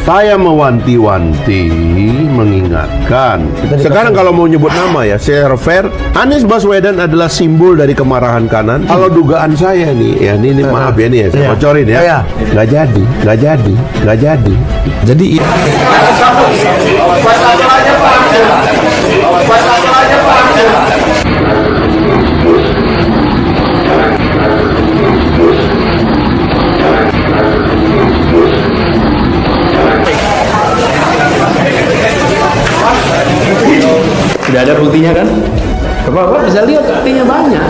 Saya mewanti-wanti, mengingatkan. Sekarang kalau mau nyebut nama ya, saya fair. Anies Baswedan adalah simbol dari kemarahan kanan. Kalau dugaan saya nih, ya ini maaf ya nih, saya bocorin ya. Nggak jadi. Jadi sudah ada buktinya kan? Bapak bisa lihat buktinya banyak.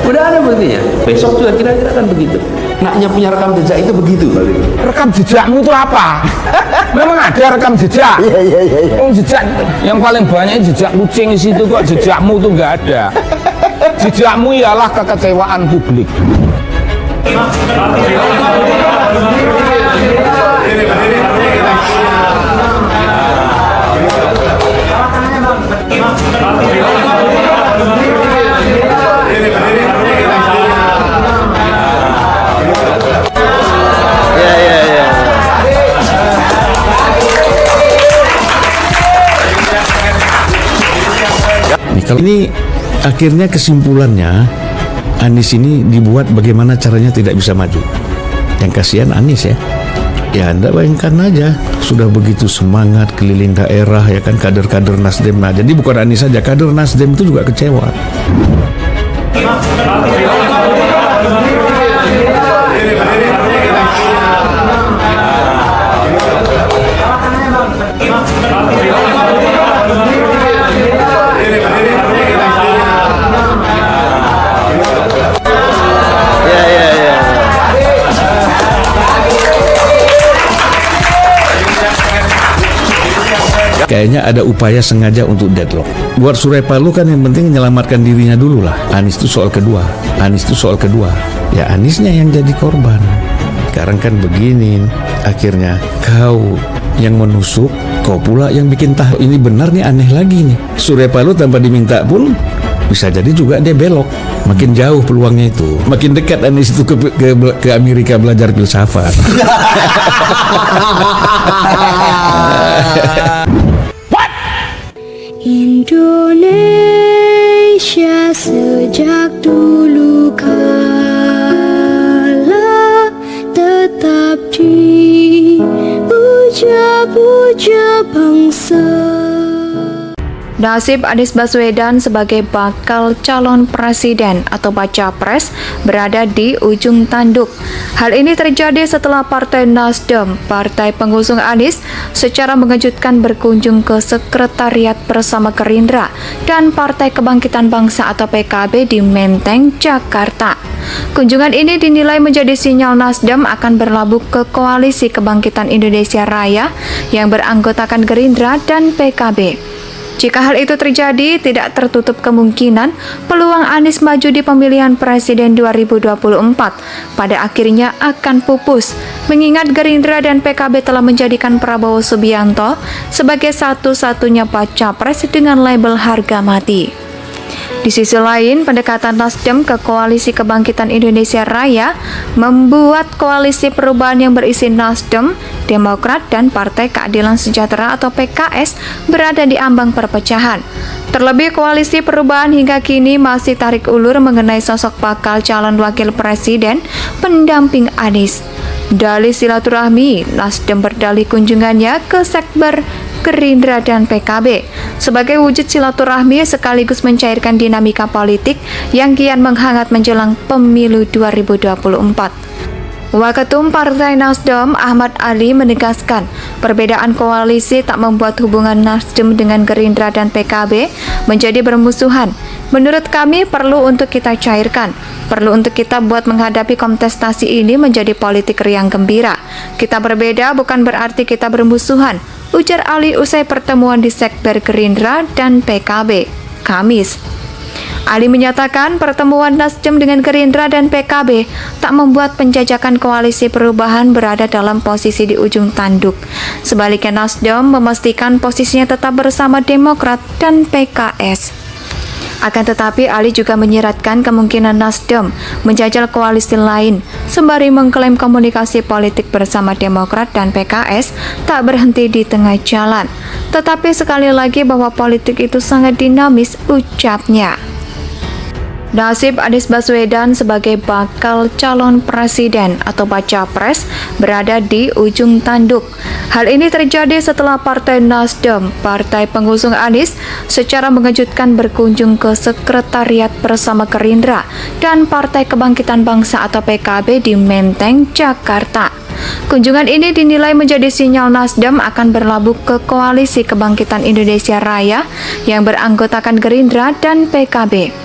Udah ada buktinya. Besok juga kira-kira kan begitu. Naknya punya rekam jejak itu begitu. rekam jejakmu itu apa? Memang ada rekam jejak? Iya. Jejak yang paling banyak jejak kucing di situ kok, jejakmu tuh nggak ada. Jejakmu ialah kekecewaan publik. Ini akhirnya kesimpulannya Anies ini dibuat bagaimana caranya tidak bisa maju. Yang kasihan Anies ya. Ya Anda bayangkan aja, sudah begitu semangat keliling daerah ya kan, kader-kader Nasdem. Nah jadi bukan Anies saja, kader Nasdem itu juga kecewa. Kayaknya ada upaya sengaja untuk deadlock. Buat Surya Paloh kan yang penting menyelamatkan dirinya dulu lah. Anies itu soal kedua. Ya Aniesnya yang jadi korban. Sekarang kan begini, akhirnya kau yang menusuk, kau pula yang bikin tahu. Ini benar nih, aneh lagi nih. Surya Paloh tanpa diminta pun bisa jadi juga dia belok. Makin jauh peluangnya itu. Makin dekat Anies itu ke Amerika belajar filsafat. Indonesia sejak dulu kala tetap dipuja-puja bangsa. Nasib Anies Baswedan sebagai bakal calon presiden atau baca pres berada di ujung tanduk. Hal ini terjadi setelah Partai Nasdem, partai pengusung Anies, secara mengejutkan berkunjung ke sekretariat bersama Gerindra dan Partai Kebangkitan Bangsa atau PKB di Menteng, Jakarta. Kunjungan ini dinilai menjadi sinyal Nasdem akan berlabuh ke Koalisi Kebangkitan Indonesia Raya yang beranggotakan Gerindra dan PKB. Jika hal itu terjadi, tidak tertutup kemungkinan peluang Anies maju di pemilihan presiden 2024 pada akhirnya akan pupus, mengingat Gerindra dan PKB telah menjadikan Prabowo Subianto sebagai satu-satunya baca pres dengan label harga mati. Di sisi lain, pendekatan Nasdem ke Koalisi Kebangkitan Indonesia Raya membuat Koalisi Perubahan yang berisi Nasdem, Demokrat, dan Partai Keadilan Sejahtera atau PKS berada di ambang perpecahan. Terlebih, Koalisi Perubahan hingga kini masih tarik ulur mengenai sosok bakal calon wakil presiden pendamping Anies. Dalih silaturahmi, Nasdem berdalih kunjungannya ke Sekber Gerindra dan PKB sebagai wujud silaturahmi sekaligus mencairkan dinamika politik yang kian menghangat menjelang pemilu 2024. Waketum Partai Nasdem Ahmad Ali menegaskan perbedaan koalisi tak membuat hubungan Nasdem dengan Gerindra dan PKB menjadi bermusuhan. Menurut kami perlu untuk kita cairkan, perlu untuk kita buat menghadapi kontestasi ini menjadi politik riang gembira. Kita berbeda bukan berarti kita bermusuhan, ujar Ali usai pertemuan di Sekber Gerindra dan PKB Kamis. Ali menyatakan pertemuan Nasdem dengan Gerindra dan PKB tak membuat penjajakan Koalisi Perubahan berada dalam posisi di ujung tanduk. Sebaliknya Nasdem memastikan posisinya tetap bersama Demokrat dan PKS. Akan tetapi Ali juga menyiratkan kemungkinan Nasdem menjajal koalisi lain sembari mengklaim komunikasi politik bersama Demokrat dan PKS tak berhenti di tengah jalan. Tetapi sekali lagi bahwa politik itu sangat dinamis, ucapnya. Nasib Anies Baswedan sebagai bakal calon presiden atau baca pres berada di ujung tanduk. Hal ini terjadi setelah Partai Nasdem, partai pengusung Anies, secara mengejutkan berkunjung ke sekretariat bersama Gerindra dan Partai Kebangkitan Bangsa atau PKB di Menteng, Jakarta. Kunjungan ini dinilai menjadi sinyal Nasdem akan berlabuh ke Koalisi Kebangkitan Indonesia Raya yang beranggotakan Gerindra dan PKB.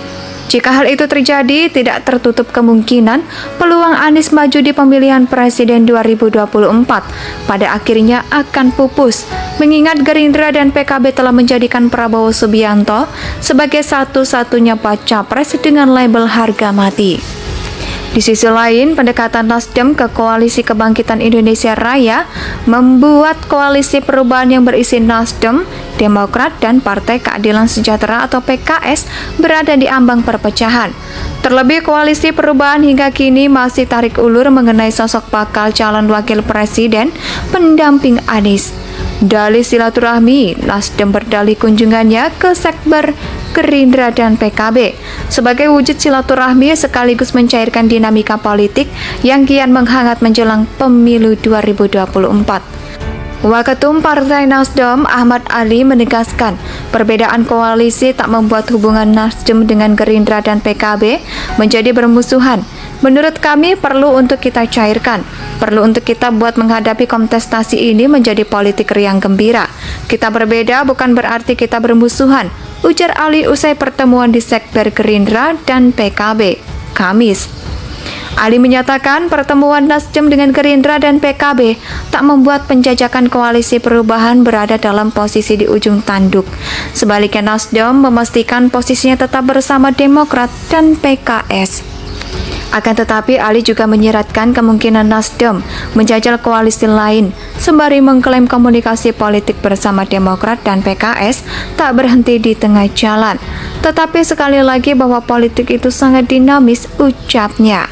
Jika hal itu terjadi, tidak tertutup kemungkinan peluang Anies maju di pemilihan presiden 2024 pada akhirnya akan pupus, mengingat Gerindra dan PKB telah menjadikan Prabowo Subianto sebagai satu-satunya baca pres dengan label harga mati. Di sisi lain, pendekatan Nasdem ke Koalisi Kebangkitan Indonesia Raya membuat Koalisi Perubahan yang berisi Nasdem, Demokrat, dan Partai Keadilan Sejahtera atau PKS berada di ambang perpecahan. Terlebih Koalisi Perubahan hingga kini masih tarik ulur mengenai sosok bakal calon wakil presiden pendamping Anies. Dalih silaturahmi, Nasdem berdalih kunjungannya ke Sekber Gerindra dan PKB sebagai wujud silaturahmi sekaligus mencairkan dinamika politik yang kian menghangat menjelang pemilu 2024. Waketum Partai Nasdem Ahmad Ali menegaskan perbedaan koalisi tak membuat hubungan Nasdem dengan Gerindra dan PKB menjadi bermusuhan. Menurut kami perlu untuk kita cairkan, perlu untuk kita buat menghadapi kontestasi ini menjadi politik riang gembira. Kita berbeda bukan berarti kita bermusuhan, ujar Ali usai pertemuan di Sekber Gerindra dan PKB, Kamis. Ali menyatakan pertemuan Nasdem dengan Gerindra dan PKB tak membuat penjajakan Koalisi Perubahan berada dalam posisi di ujung tanduk. Sebaliknya Nasdem memastikan posisinya tetap bersama Demokrat dan PKS. Akan tetapi Ali juga menyiratkan kemungkinan Nasdem menjajal koalisi lain sembari mengklaim komunikasi politik bersama Demokrat dan PKS tak berhenti di tengah jalan. Tetapi sekali lagi bahwa politik itu sangat dinamis, ucapnya.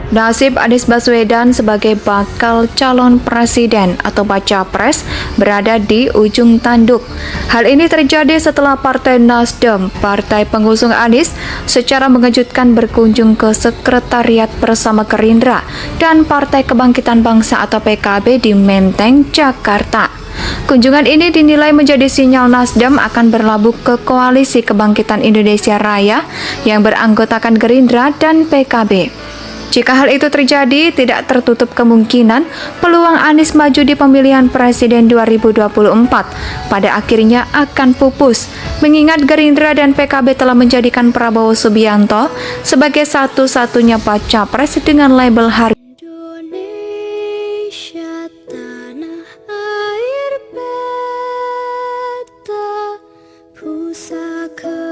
Nasib Anies Baswedan sebagai bakal calon presiden atau baca pres berada di ujung tanduk. Hal ini terjadi setelah Partai Nasdem, partai pengusung Anies, secara mengejutkan berkunjung ke sekretariat bersama Gerindra dan Partai Kebangkitan Bangsa atau PKB di Menteng, Jakarta. Kunjungan ini dinilai menjadi sinyal Nasdem akan berlabuh ke Koalisi Kebangkitan Indonesia Raya yang beranggotakan Gerindra dan PKB. Jika hal itu terjadi, tidak tertutup kemungkinan peluang Anies maju di pemilihan presiden 2024 pada akhirnya akan pupus, mengingat Gerindra dan PKB telah menjadikan Prabowo Subianto sebagai satu-satunya baca pres dengan label harga. Indonesia tanah air beta pusaka